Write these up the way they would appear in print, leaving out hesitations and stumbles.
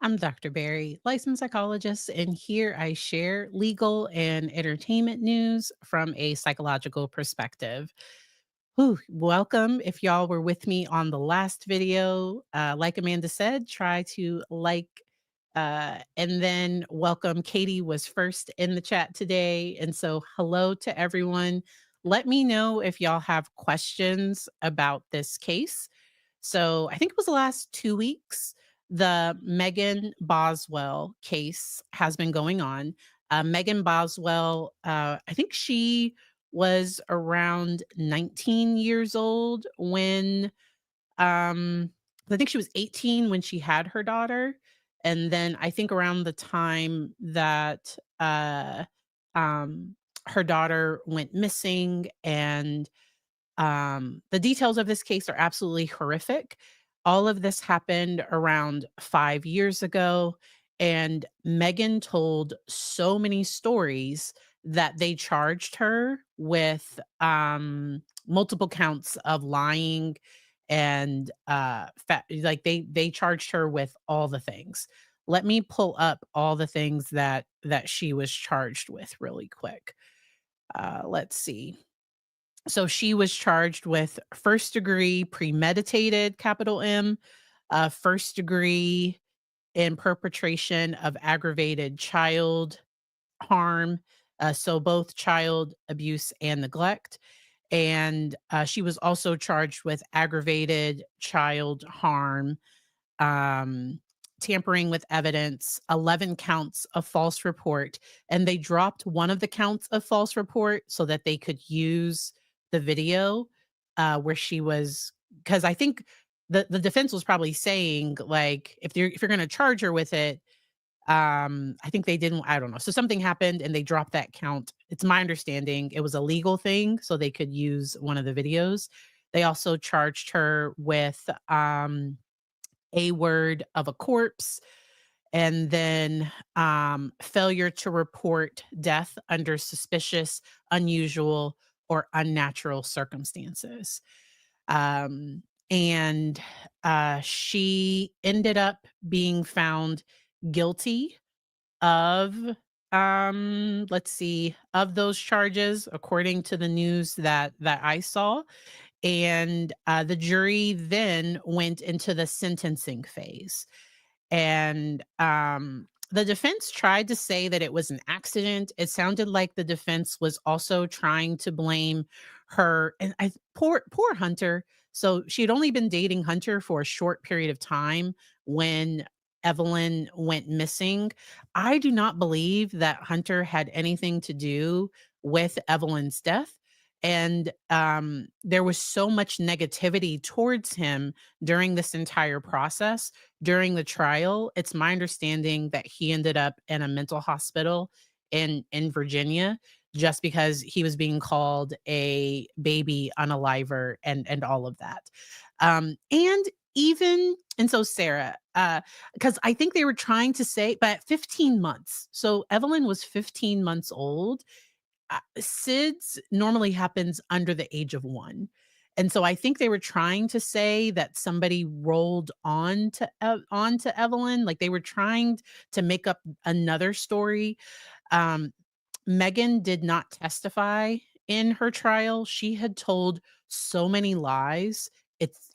I'm Dr. Barry, licensed psychologist, and here I share legal and entertainment news from a psychological perspective. Whew, welcome. If y'all were with me on the last video, like Amanda said, try to and then welcome. Katie was first in the chat today. And so, hello to everyone. Let me know if y'all have questions about this case. So I think it was the last 2 weeks, the Megan Boswell case has been going on. Megan Boswell, I think she was around 19 years old when, um I think she was 18 when she had her daughter, and then I think around the time that, um, her daughter went missing and the details of this case are absolutely horrific. All of this happened around 5 years ago, and Megan told so many stories that they charged her with, multiple counts of lying and, they charged her with all the things. Let me pull up all the things that she was charged with really quick. Let's see. So she was charged with first degree premeditated, capital M, first degree in perpetration of aggravated child harm. So both child abuse and neglect. And she was also charged with aggravated child harm, um, tampering with evidence, 11 counts of false report, and they dropped one of the counts of false report so that they could use the video, where she was, because I think the defense was probably saying, like, if you're gonna charge her with it, I think they didn't, I don't know. So something happened and they dropped that count. It's my understanding it was a legal thing, so they could use one of the videos. They also charged her with, a word of a corpse, and then failure to report death under suspicious, unusual, or unnatural circumstances. Um, and She ended up being found guilty of, let's see, of those charges according to the news that I saw. And the jury then went into the sentencing phase. And the defense tried to say that it was an accident. It sounded like the defense was also trying to blame her, and poor Hunter. So she had only been dating Hunter for a short period of time when Evelyn went missing. I do not believe that Hunter had anything to do with Evelyn's death. And there was so much negativity towards him during this entire process. During the trial, it's my understanding that he ended up in a mental hospital in Virginia just because he was being called a baby unaliver and all of that. And even and so Sarah, because I think they were trying to say, but 15 months. So Evelyn was 15 months old. SIDS normally happens under the age of 1. And so I think they were trying to say that somebody rolled on to Evelyn, like they were trying to make up another story. Um, Megan did not testify in her trial. She had told so many lies.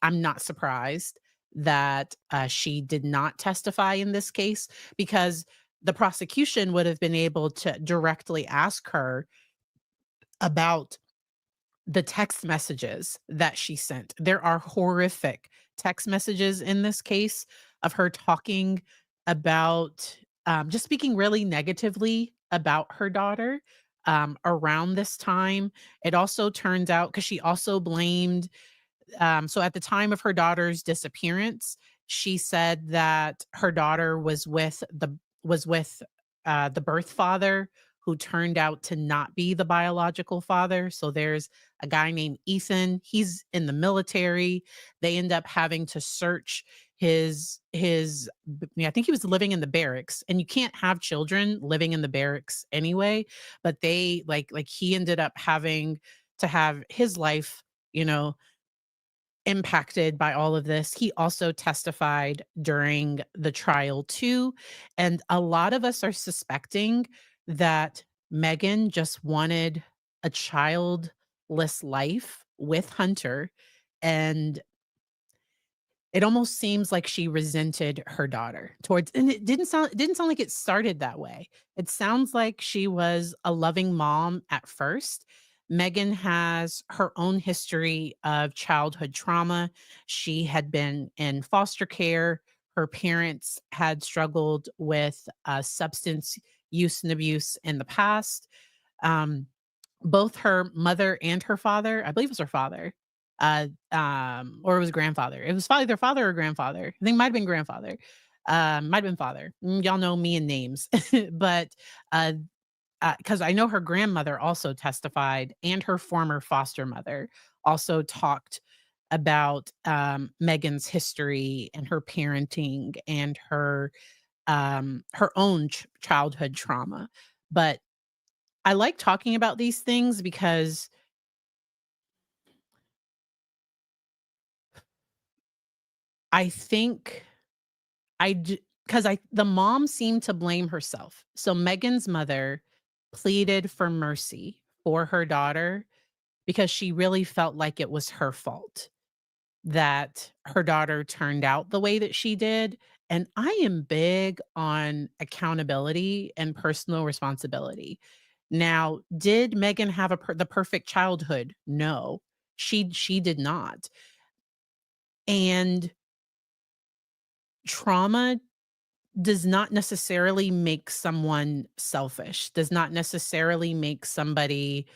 I'm not surprised that she did not testify in this case, because the prosecution would have been able to directly ask her about the text messages that she sent. There are horrific text messages in this case of her talking about, just speaking really negatively about her daughter, around this time. It also turns out because she also blamed, so at the time of her daughter's disappearance, she said that her daughter was with the birth father, who turned out to not be the biological father. So there's a guy named Ethan. He's in the military. They end up having to search I think he was living in the barracks, and you can't have children living in the barracks anyway, but they he ended up having to have his life, you know, impacted by all of this. He also testified during the trial too, and a lot of us are suspecting that Megan just wanted a childless life with Hunter, and it almost seems like she resented her daughter towards, and it didn't sound like it started that way. It sounds like she was a loving mom at first. Megan has her own history of childhood trauma. She had been in foster care. Her parents had struggled with substance use and abuse in the past. Um, Both her mother and her father, I believe it was her father, or it was grandfather. It was either father or grandfather. I think it might have been grandfather. Might have been father. Y'all know me and names. But uh, because I know her grandmother also testified, and her former foster mother also talked about Megan's history and her parenting and her own childhood trauma. But I like talking about these things because I think because I the mom seemed to blame herself. So Megan's mother pleaded for mercy for her daughter because she really felt like it was her fault that her daughter turned out the way that she did. And I am big on accountability and personal responsibility. Now, did Megan have the perfect childhood? No, she did not. And trauma does not necessarily make someone selfish, does not necessarily make somebody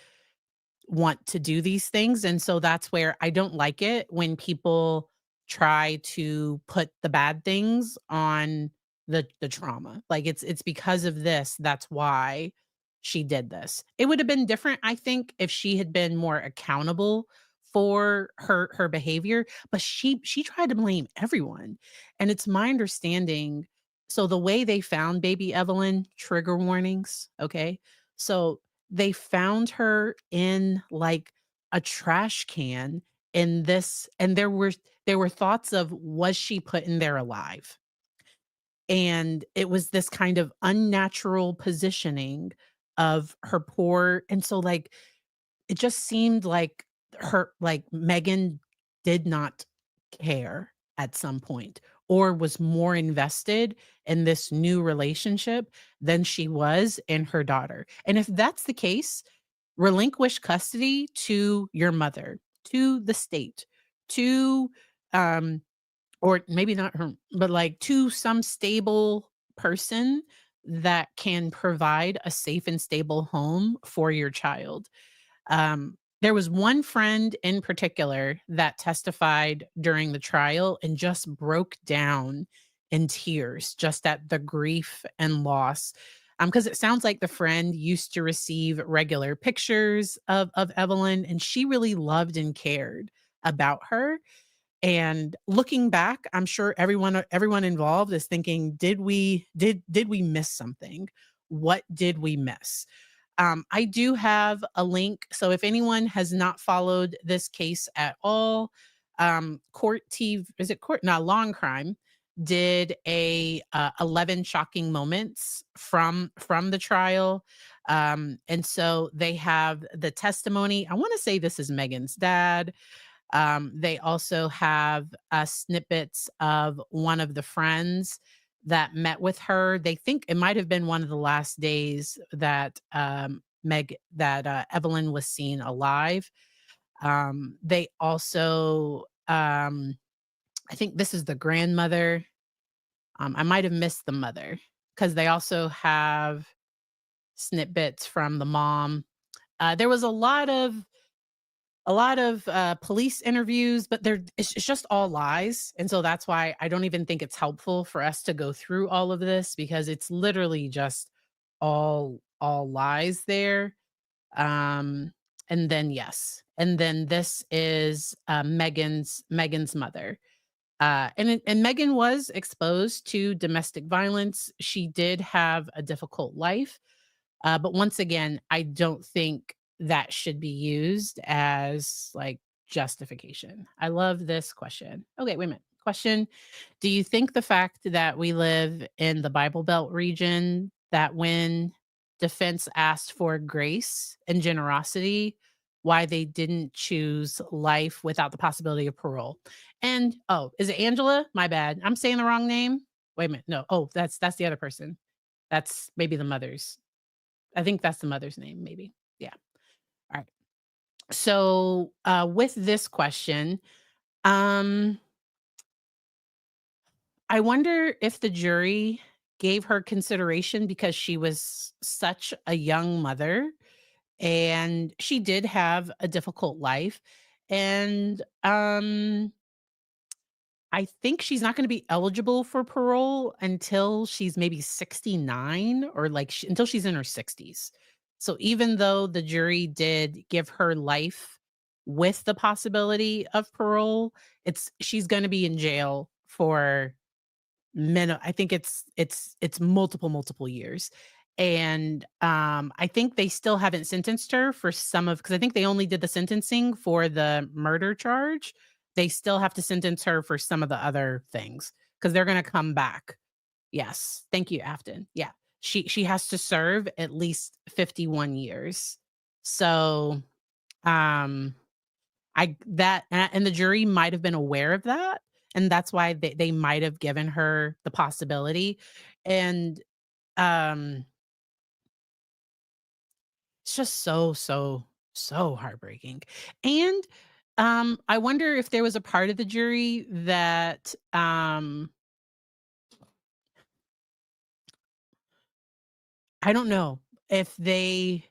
want to do these things, and so that's where I don't like it when people try to put the bad things on the trauma. Like, it's because of this, that's why she did this. It would have been different, I think, if she had been more accountable for her behavior, but she tried to blame everyone, and it's my understanding, so the way they found baby Evelyn, trigger warnings, okay? So they found her in, like, a trash can in this, and there were thoughts of, was she put in there alive? And it was this kind of unnatural positioning of her poor, and so, like, it just seemed like Megan did not care at some point, or was more invested in this new relationship than she was in her daughter. And if that's the case, relinquish custody to your mother, to the state, to, um or maybe not her, but, like, to some stable person that can provide a safe and stable home for your child. There was one friend in particular that testified during the trial and just broke down in tears just at the grief and loss. Because it sounds like the friend used to receive regular pictures of Evelyn, and she really loved and cared about her. And looking back, I'm sure everyone involved is thinking, did we miss something? What did we miss? I do have a link. So if anyone has not followed this case at all, Court TV, is it Court? No, Long Crime did a 11 shocking moments from the trial. And so they have the testimony. I want to say this is Megan's dad. They also have snippets of one of the friends that met with her. They think it might have been one of the last days that Evelyn was seen alive. They also, I think this is the grandmother. I might have missed the mother because they also have snippets from the mom. There was a lot of police interviews, but it's just all lies, and so that's why I don't even think it's helpful for us to go through all of this because it's literally just all lies there. Um, and then yes, and then this is, Megan's mother. And Megan was exposed to domestic violence. She did have a difficult life, but once again, I don't think that should be used as, like, justification. I love this question. Okay, wait a minute. Question: do you think the fact that we live in the Bible Belt region, that when defense asked for grace and generosity, why they didn't choose life without the possibility of parole? And oh, is it Angela? My bad. I'm saying the wrong name. Wait a minute. No. Oh, that's the other person. That's maybe the mother's. I think that's the mother's name, maybe. Yeah. All right. So with this question, um, I wonder if the jury gave her consideration because she was such a young mother and she did have a difficult life. And I think she's not going to be eligible for parole until she's maybe 69 or like until she's in her 60s. So even though the jury did give her life with the possibility of parole, it's she's going to be in jail for I think it's multiple years. And, I think they still haven't sentenced her for some of because I think they only did the sentencing for the murder charge. They still have to sentence her for some of the other things because 'cause they're gonna come back. Yes. Thank you, Afton. Yeah. She has to serve at least 51 years. So, um and the jury might have been aware of that, and that's why they might have given her the possibility, and, um, it's just so heartbreaking, and, I wonder if there was a part of the jury that, I don't know if they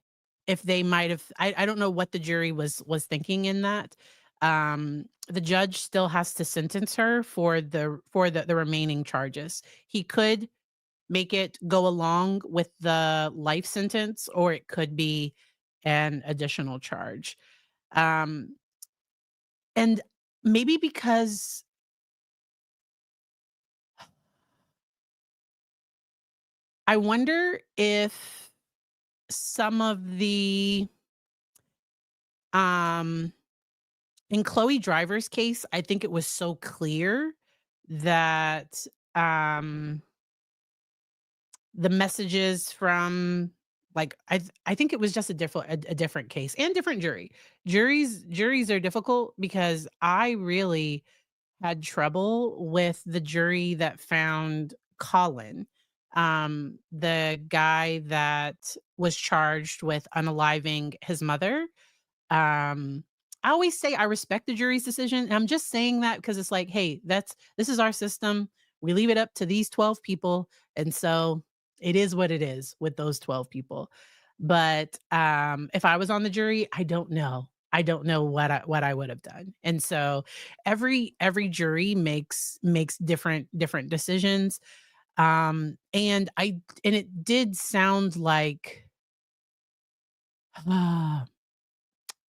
might have I don't know what the jury was thinking in that. The judge still has to sentence her for the remaining charges. He could make it go along with the life sentence, or it could be an additional charge. Um, and maybe because I wonder if some of um in Chloe Driver's case, I think it was so clear that, um, the messages from like, I think it was just a different case and different jury. Juries are difficult because I really had trouble with the jury that found Colin, the guy that was charged with unaliving his mother. um, I always say I respect the jury's decision, and I'm just saying that because it's like, "Hey, this is our system. We leave it up to these 12 people, and so it is what it is with those 12 people." But, if I was on the jury, I don't know. I don't know what I would have done. And so every jury makes different decisions. And it did sound like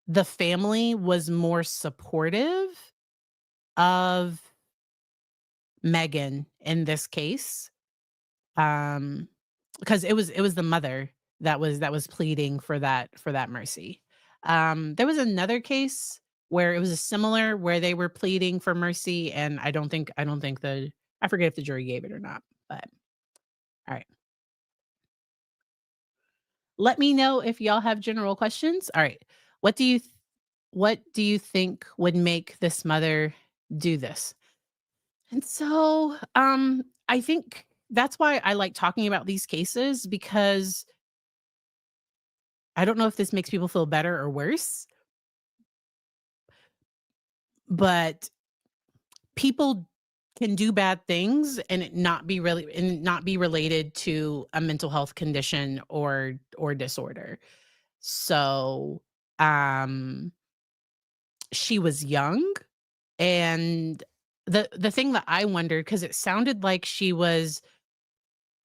the family was more supportive of Megan in this case, um, because it was the mother that was pleading for that mercy. There was another case where it was a similar where they were pleading for mercy, and I don't think I forget if the jury gave it or not, but alright. Let me know if y'all have general questions. Alright. What do you th what do you think would make this mother do this? And so, I think that's why I like talking about these cases because I don't know if this makes people feel better or worse, but people can do bad things and it not be related to a mental health condition or disorder. So, um, she was young, and the thing that I wondered because it sounded like she was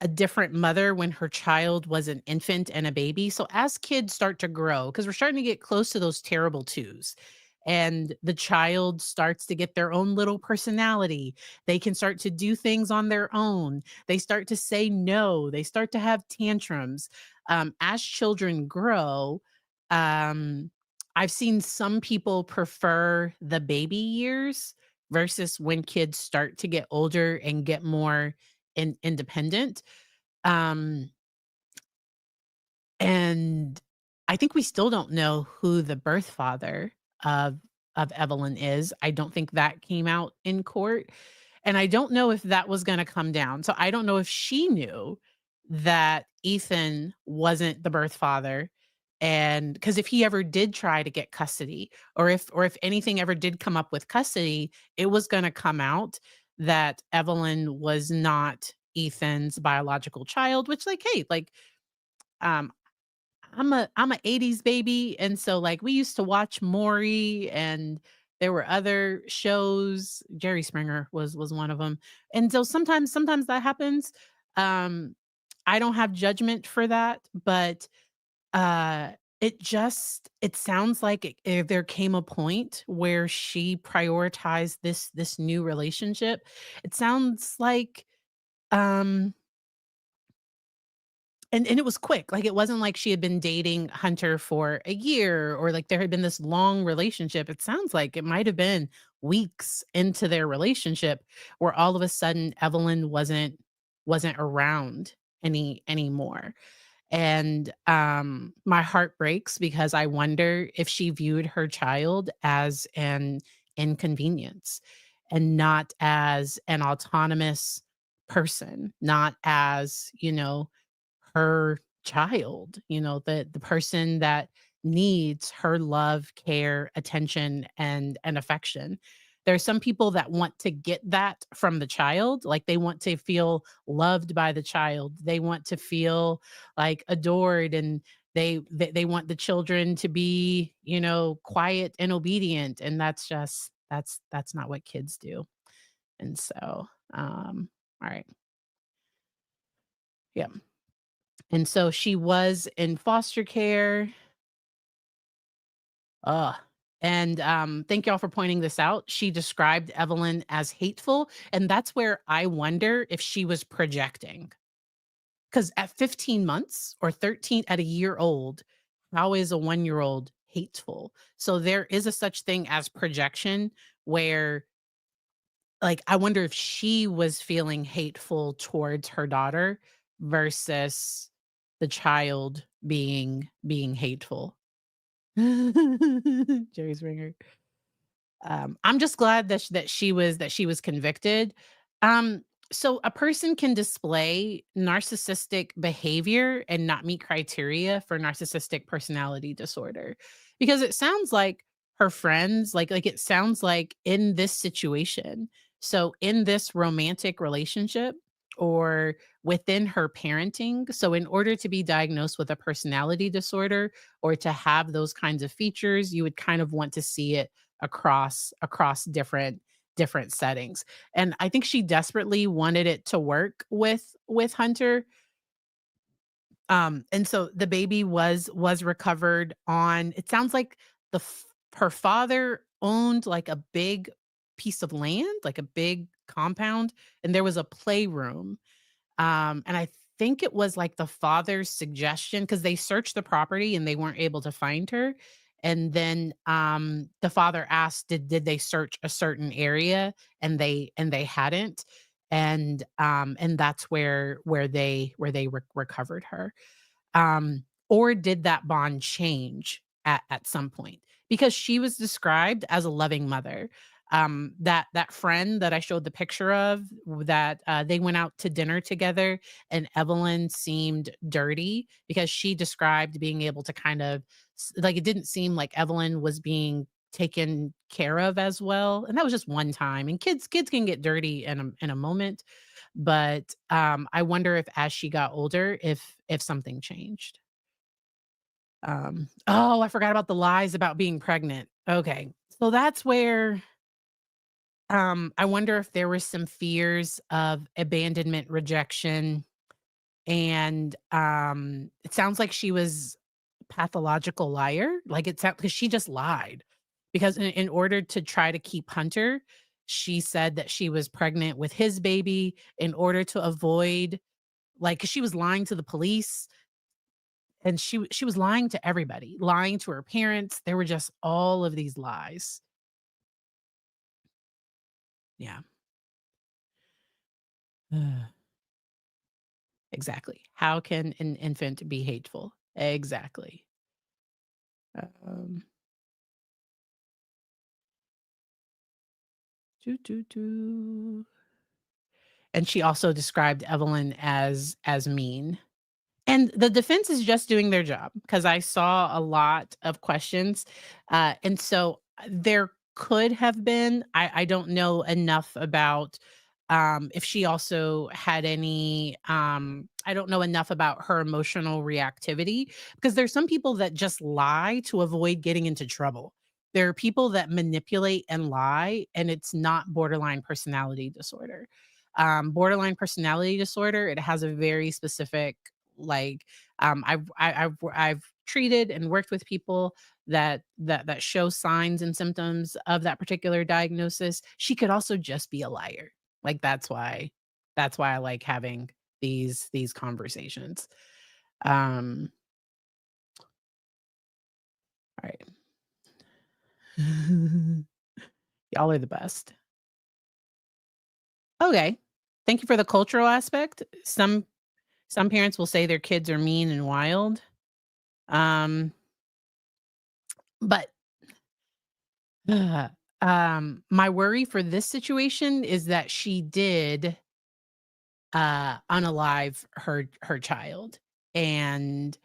a different mother when her child was an infant and a baby. So as kids start to grow, because we're starting to get close to those terrible twos, and the child starts to get their own little personality. They can start to do things on their own. They start to say no. They start to have tantrums. As children grow, um, I've seen some people prefer the baby years versus when kids start to get older and get more independent. Um, and I think we still don't know who the birth father of Evelyn is. I don't think that came out in court, and I don't know if that was gonna come down. So I don't know if she knew that Ethan wasn't the birth father, and because if he ever did try to get custody, or if anything ever did come up with custody, it was gonna come out that Evelyn was not Ethan's biological child, which, like, hey, like, um, I'm a '80s baby, and so, like, we used to watch Maury, and there were other shows. Jerry Springer was one of them, and so sometimes that happens. Um, I don't have judgment for that, but, uh, it sounds like there came a point where she prioritized this new relationship. It sounds like, um and it was quick, like, it wasn't like she had been dating Hunter for a year or, like, there had been this long relationship. It sounds like it might have been weeks into their relationship where all of a sudden Evelyn wasn't around anymore. And, my heart breaks because I wonder if she viewed her child as an inconvenience and not as an autonomous person, not as, her child, the person that needs her love, care, attention, and affection. There are some people that want to get that from the child, like, they want to feel loved by the child. They want to feel, like, adored, and they want the children to be, quiet and obedient, and that's not what kids do. And so, alright, yeah. And so she was in foster care. Ugh. And, thank y'all for pointing this out. She described Evelyn as hateful, and that's where I wonder if she was projecting. Because at 15 months or 13 at a year old, how is a one-year-old hateful? So there is a such thing as projection where, like, I wonder if she was feeling hateful towards her daughter versus the child being hateful. Jerry Springer. I'm just glad that she was convicted. Um, so a person can display narcissistic behavior and not meet criteria for narcissistic personality disorder, because it sounds like her friends, like it sounds like in this situation, so in this romantic relationship or within her parenting, so in order to be diagnosed with a personality disorder or to have those kinds of features, you would kind of want to see it across different settings. And I think she desperately wanted it to work with Hunter. And so the baby was recovered on, it sounds like her father owned like a big piece of land, like a big compound, and there was a playroom, and I think it was like the father's suggestion because they searched the property and they weren't able to find her. And then the father asked, did they search a certain area? And they hadn't. And that's where they recovered her. Or did that bond change at some point? Because she was described as a loving mother. That friend that I showed the picture of, that they went out to dinner together, and Evelyn seemed dirty because she described being able to kind of like, it didn't seem like Evelyn was being taken care of as well. And that was just one time. And kids can get dirty in a moment. But I wonder if as she got older, if something changed. Oh, I forgot about the lies about being pregnant. Okay. So that's where I wonder if there were some fears of abandonment, rejection, and it sounds like she was a pathological liar. Like, it's because she just lied. Because in order to try to keep Hunter, she said that she was pregnant with his baby in order to avoid, like, 'cause she was lying to the police. and she was lying to everybody, lying to her parents. There were just all of these lies. Yeah. Ugh, exactly. How can an infant be hateful? Exactly. Um, doo, doo. And she also described Evelyn as mean. And the defense is just doing their job because I saw a lot of questions. And so there could have been, I don't know enough about if she also had any, I don't know enough about her emotional reactivity because there's some people that just lie to avoid getting into trouble. There are people that manipulate and lie, and it's not borderline personality disorder. Borderline personality disorder, it has a very specific like, I've treated and worked with people that show signs and symptoms of that particular diagnosis. She could also just be a liar. Like, that's why I like having these conversations. Um, all right. Y'all are the best. Okay. Thank you for the cultural aspect. Some parents will say their kids are mean and wild. Um, but my worry for this situation is that she did, unalive her child, and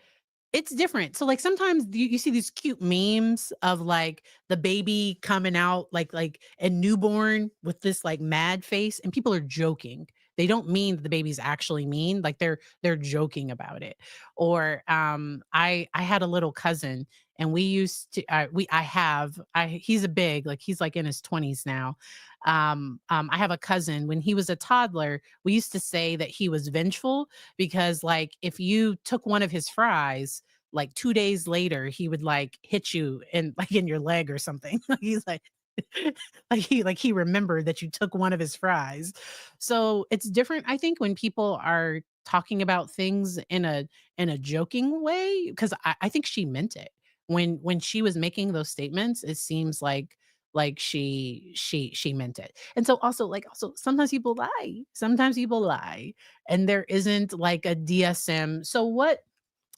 it's different. So, like, sometimes you see these cute memes of, like, the baby coming out, like, a newborn with this, like, mad face, and people are joking. They don't mean that the baby's actually mean, like, they're joking about it. Or, I had a little cousin, and we used to, I have I he's a big, like, he's, like, in his 20s now. I have a cousin, when he was a toddler, we used to say that he was vengeful because, like, if you took one of his fries, like 2 days later, he would, like, hit you in like, in your leg or something. Like, he's like he remembered that you took one of his fries. So, it's different, I think, when people are talking about things in a joking way, 'cause I think she meant it. When she was making those statements, it seems like she meant it. And so also, sometimes people lie. Sometimes people lie, and there isn't, like, a DSM. So what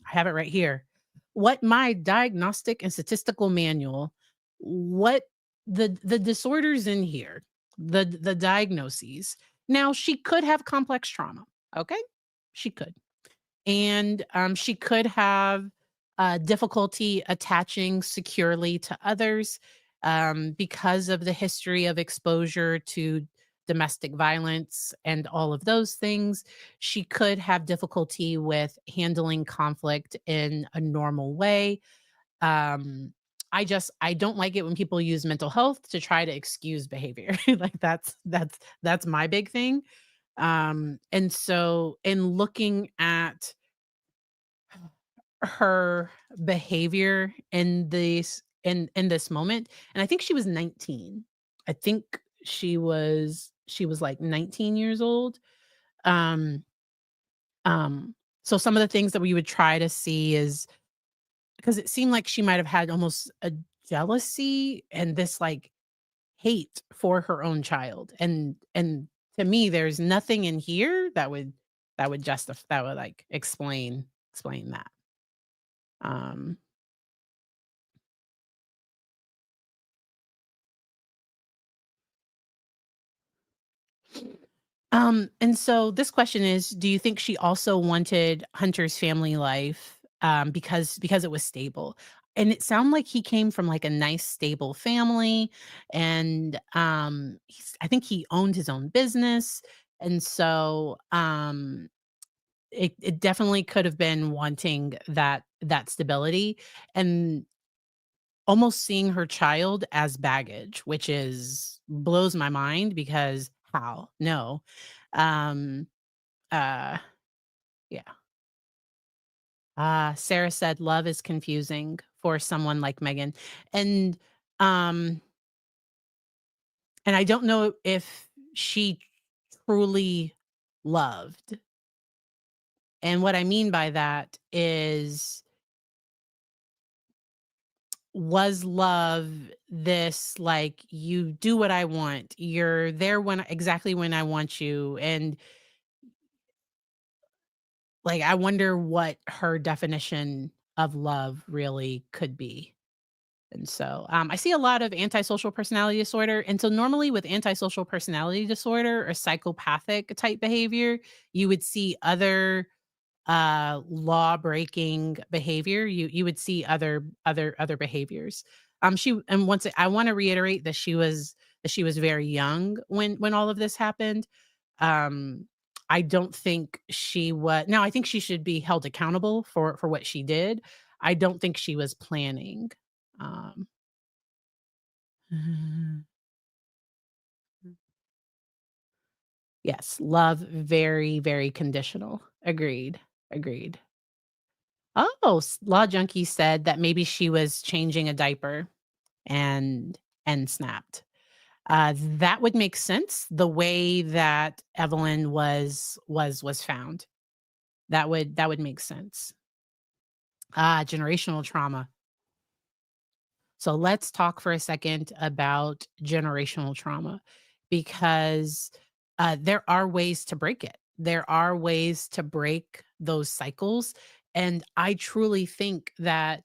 I have it right here. What my diagnostic and statistical manual, what the disorders in here, the diagnoses. Now she could have complex trauma, okay? She could. And, she could have, difficulty attaching securely to others, because of the history of exposure to domestic violence and all of those things. She could have difficulty with handling conflict in a normal way. Um, I don't like it when people use mental health to try to excuse behavior. Like, that's my big thing. And so in looking at her behavior in this moment, and I think she was 19. I think she was like 19 years old. Um, so some of the things that we would try to see is because it seemed like she might have had almost a jealousy and this, like, hate for her own child, and to me, there's nothing in here that would, like, explain that. Um and so this question is, do you think she also wanted Hunter's family life, because it was stable? And it sounded like he came from, like, a nice stable family, and, I think he owned his own business, and so, it definitely could have been wanting that stability, and almost seeing her child as baggage, which is blows my mind because how? No. Um, uh, yeah. Sarah said, "Love is confusing for someone like Megan." And, um, and I don't know if she truly loved. And what I mean by that is, was love this, like, you do what I want, you're there when exactly when I want you, and, like, I wonder what her definition of love really could be. And so, I see a lot of antisocial personality disorder. And so, normally with antisocial personality disorder or psychopathic type behavior, you would see other law breaking behavior. You would see other behaviors. She and once I want to reiterate that she was very young when all of this happened. Um, I don't think she was. Now, I think she should be held accountable for what she did. I don't think she was planning. Um, yes, love very conditional. Agreed. Agreed. Oh, Law Junkie said that maybe she was changing a diaper and snapped. That would make sense the way that Evelyn was found. That would make sense. Generational trauma. So let's talk for a second about generational trauma because there are ways to break it. There are ways to break those cycles. And I truly think that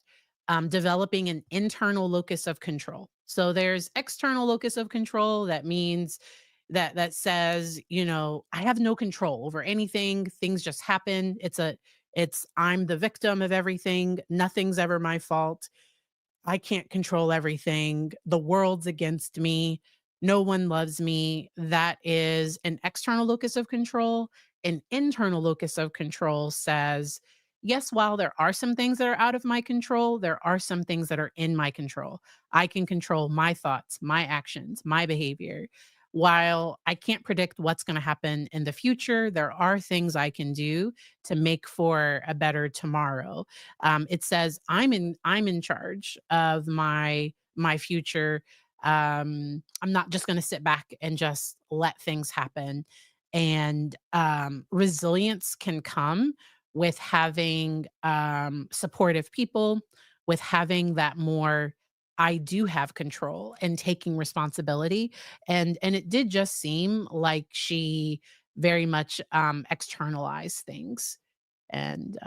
developing an internal locus of control. So there's external locus of control that means that says, I have no control over anything. Things just happen. It's I'm the victim of everything. Nothing's ever my fault. I can't control everything. The world's against me. No one loves me. That is an external locus of control. An internal locus of control says, yes, while there are some things that are out of my control, there are some things that are in my control. I can control my thoughts, my actions, my behavior. While I can't predict what's going to happen in the future, there are things I can do to make for a better tomorrow. It says I'm in charge of my future. I'm not just going to sit back and just let things happen. And resilience can come with having supportive people, with having that more. I do have control and taking responsibility, and it did just seem like she very much externalized things, and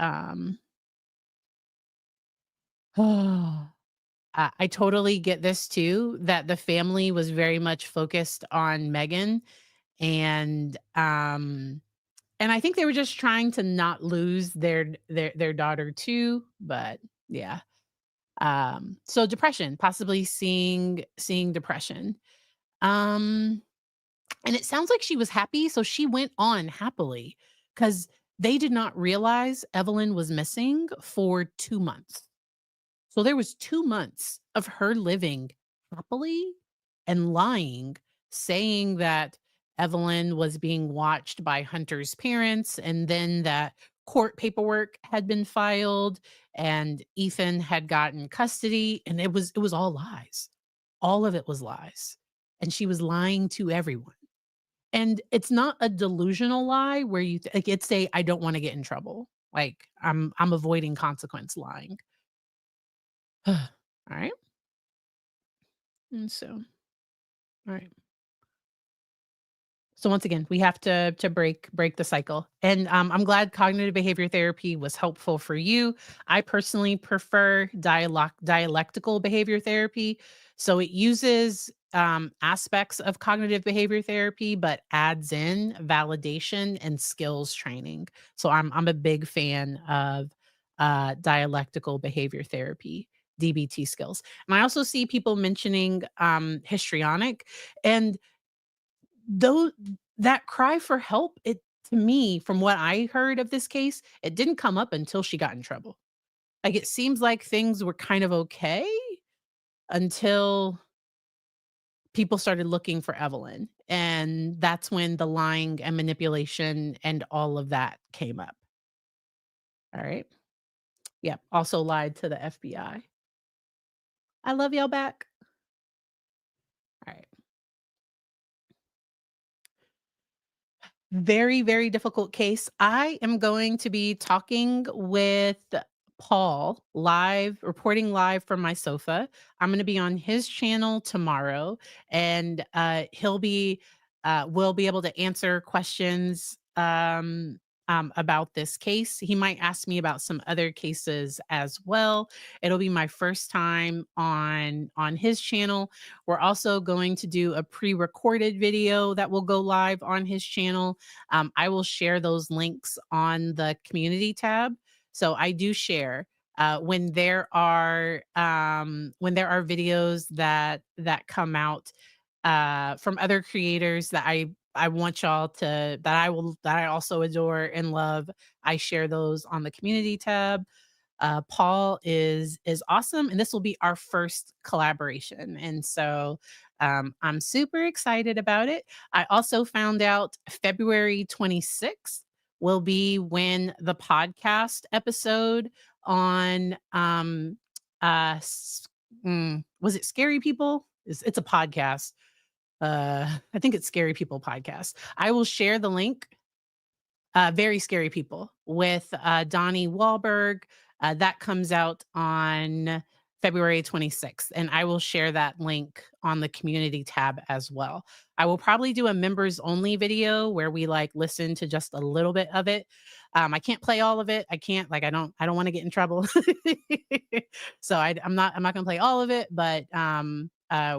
Oh, I totally get this too, that the family was very much focused on Megan and, and I think they were just trying to not lose their daughter too, but yeah. So depression, possibly seeing depression. Um, and it sounds like she was happy, so she went on happily because they did not realize Evelyn was missing for 2 months. So there was 2 months of her living happily and lying, saying that Evelyn was being watched by Hunter's parents, and then that court paperwork had been filed and Ethan had gotten custody, and it was all lies. All of it was lies. And she was lying to everyone. And it's not a delusional lie where like, it's a I don't wanna get in trouble. Like, I'm avoiding consequence lying. Alright, and so alright. So once again, we have to break the cycle, and, I'm glad cognitive behavior therapy was helpful for you. I personally prefer dialectical behavior therapy, so it uses, aspects of cognitive behavior therapy, but adds in validation and skills training. So I'm a big fan of, dialectical behavior therapy, DBT skills, and I also see people mentioning, histrionic, and though that cry for help, it to me, from what I heard of this case, it didn't come up until she got in trouble. Like, it seems like things were kind of okay until people started looking for Evelyn, and that's when the lying and manipulation and all of that came up. Alright? Yeah, also lied to the FBI. I love y'all back. Alright. Very difficult case. I am going to be talking with Paul live, reporting live from my sofa. I'm going to be on his channel tomorrow, and will be able to answer questions about this case. He might ask me about some other cases as well. It'll be my first time on his channel. We're also going to do a pre-recorded video that will go live on his channel. I will share those links on the community tab. So I do share when there are videos that come out from other creators that I want y'all to that I also adore and love. I share those on the community tab. Paul is awesome, and this will be our first collaboration, and so I'm super excited about it. I also found out February 26th will be when the podcast episode on was it Scary People? It's a podcast. I think it's Scary People podcast. I will share the link, Very Scary People with Donnie Wahlberg. That comes out on February 26th, and I will share that link on the community tab as well. I will probably do a members only video where we like listen to just a little bit of it. I can't play all of it. I can't like I don't want to get in trouble. So I'm not gonna play all of it, but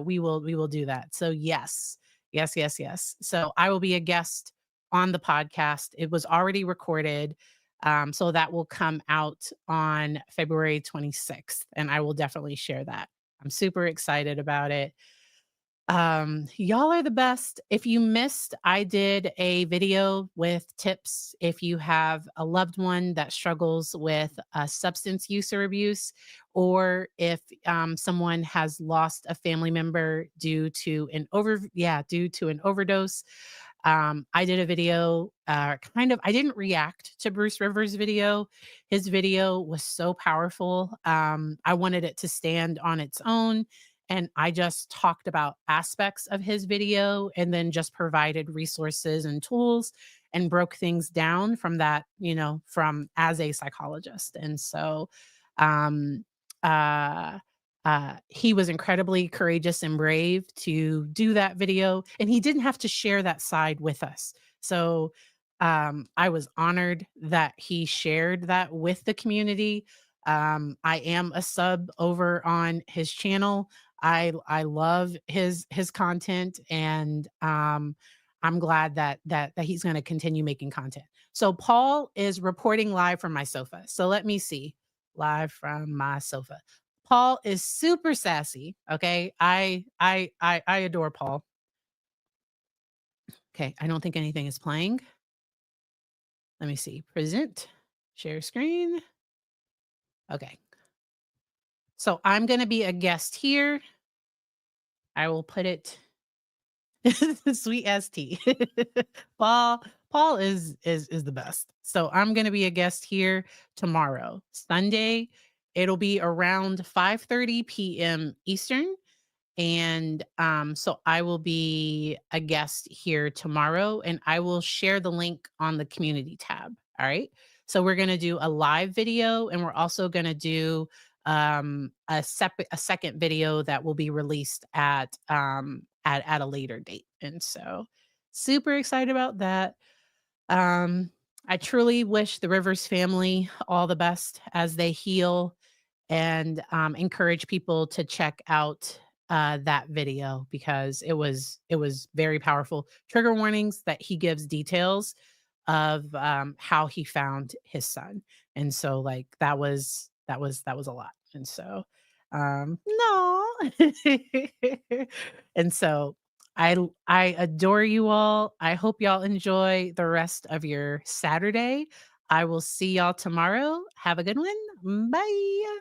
we will do that. So yes, yes, yes, yes. So I will be a guest on the podcast. It was already recorded. So that will come out on February 26th, and I will definitely share that. I'm super excited about it. Y'all are the best. If you missed, I did a video with tips if you have a loved one that struggles with substance use or abuse, or if someone has lost a family member due to an overdose. I did a video, I didn't react to Bruce Rivers' video. His video was so powerful. I wanted it to stand on its own. And I just talked about aspects of his video and then just provided resources and tools and broke things down from that, from as a psychologist. And so, um, uh, he was incredibly courageous and brave to do that video, and he didn't have to share that side with us. So, I was honored that he shared that with the community. I am a sub over on his channel. I love his content, and I'm glad that he's going to continue making content. So Paul is reporting live from my sofa. So let me see, live from my sofa. Paul is super sassy. Okay, I adore Paul. Okay, I don't think anything is playing. Let me see. Present, share screen. Okay, so I'm going to be a guest here. I will put it sweet as tea. Paul Paul is the best. So I'm gonna be a guest here tomorrow, Sunday. It'll be around 5:30 p.m. Eastern. And so I will be a guest here tomorrow, and I will share the link on the community tab. All right. So we're going to do a live video, and we're also going to do a second video that will be released at a later date. And so super excited about that. Um, I truly wish the Rivers family all the best as they heal, and encourage people to check out that video because it was very powerful. Trigger warnings that he gives details of how he found his son, and so like that was a lot, and so no, and so I adore you all. I hope y'all enjoy the rest of your Saturday. I will see y'all tomorrow. Have a good one. Bye.